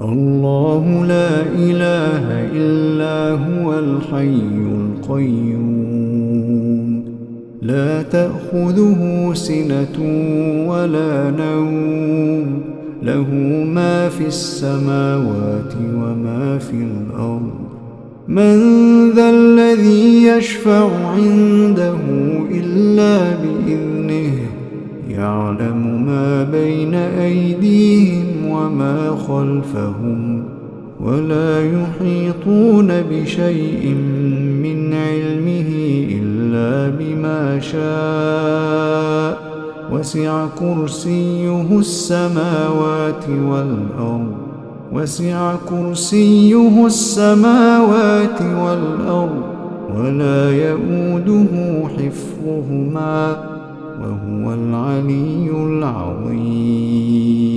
الله لا إله إلا هو الحي القيوم لا تأخذه سنة ولا نوم له ما في السماوات وما في الأرض من ذا الذي يشفع عنده إلا بإذنه يعلم ما بين أيديهم وما خلفهم ولا يحيطون بشيء من علمه إلا بما شاء وسع كرسيه السماوات والأرض ولا يئوده حفظهما وهو العلي العظيم.